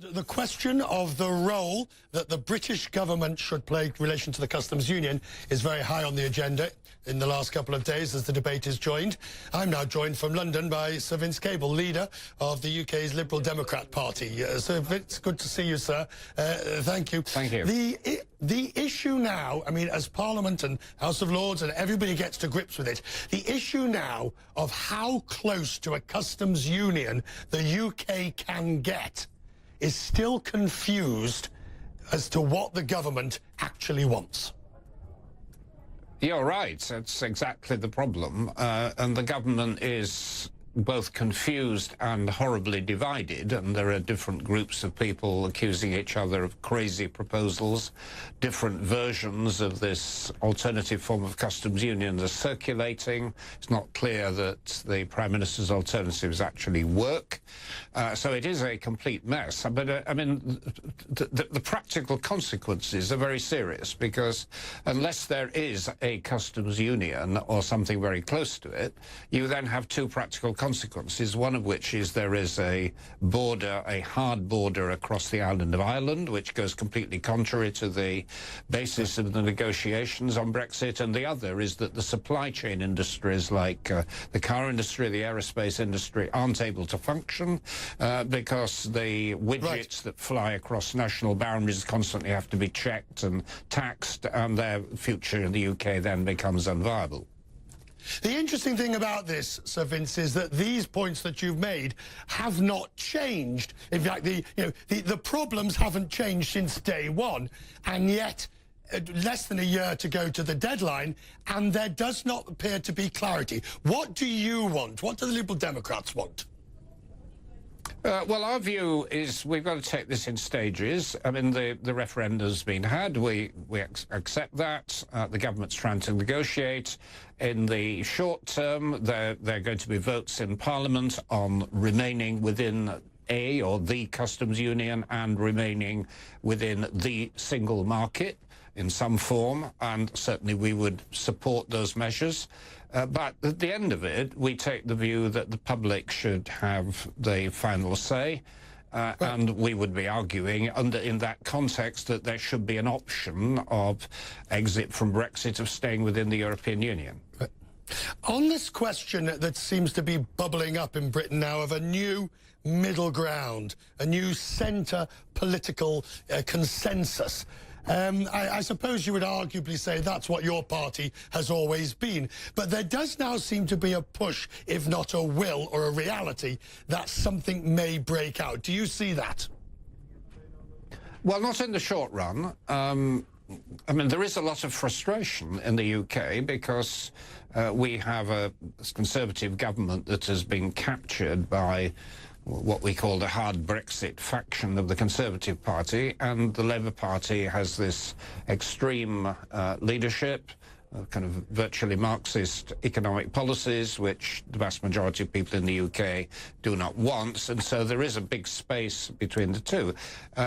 The question of the role that the British government should play in relation to the customs union is very high on the agenda in the last couple of days as the debate is joined. I'm now joined from London by Sir Vince Cable, leader of the UK's Liberal Democrat Party. Sir Vince, good to see you, sir. Thank you. Thank you. The issue now, I mean, as Parliament and House of Lords and everybody gets to grips with it, the issue now of how close to a customs union the UK can get is still confused as to what the government actually wants. You're right. That's exactly the problem. And the government is both confused and horribly divided, and there are different groups of people accusing each other of crazy proposals. Different versions of this alternative form of customs union are circulating. It's not clear that the Prime Minister's alternatives actually work. So it is a complete mess. But, I mean, the practical consequences are very serious, because unless there is a customs union or something very close to it, you then have two practical consequences, one of which is there is a border, a hard border across the island of Ireland, which goes completely contrary to the basis of the negotiations on Brexit, and the other is that the supply chain industries like the car industry, the aerospace industry aren't able to function because the widgets that fly across national boundaries constantly have to be checked and taxed, and their future in the UK then becomes unviable. The interesting thing about this, Sir Vince, is that these points that you've made have not changed. In fact, the problems haven't changed since day one, and yet less than a year to go to the deadline, and there does not appear to be clarity. What do you want? What do the Liberal Democrats want? Well, our view is we've got to take this in stages. I mean, the referendum's been had. We accept that. The government's trying to negotiate. In the short term, there are going to be votes in Parliament on remaining within a or the customs union and remaining within the single market in some form, and certainly we would support those measures. But at the end of it, we take the view that the public should have the final say, and we would be arguing in that context that there should be an option of exit from Brexit, of staying within the European Union. On this question that seems to be bubbling up in Britain now of a new middle ground, a new centre political consensus, I suppose you would arguably say that's what your party has always been. But there does now seem to be a push, if not a will or a reality, that something may break out. Do you see that? Well, not in the short run. I mean, there is a lot of frustration in the UK because we have a Conservative government that has been captured by what we call the hard Brexit faction of the Conservative Party, and the Labour Party has this extreme leadership, kind of virtually Marxist economic policies, which the vast majority of people in the UK do not want, and so there is a big space between the two.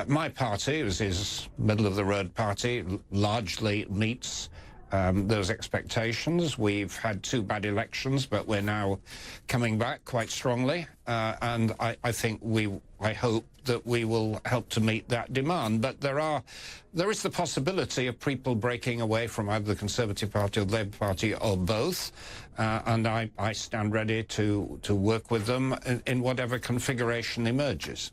My party, as is middle-of-the-road party, largely meets those expectations. We've had two bad elections, but we're now coming back quite strongly, and I think I hope that we will help to meet that demand. But there is the possibility of people breaking away from either the Conservative Party or the Labour Party or both, and I stand ready to work with them in whatever configuration emerges.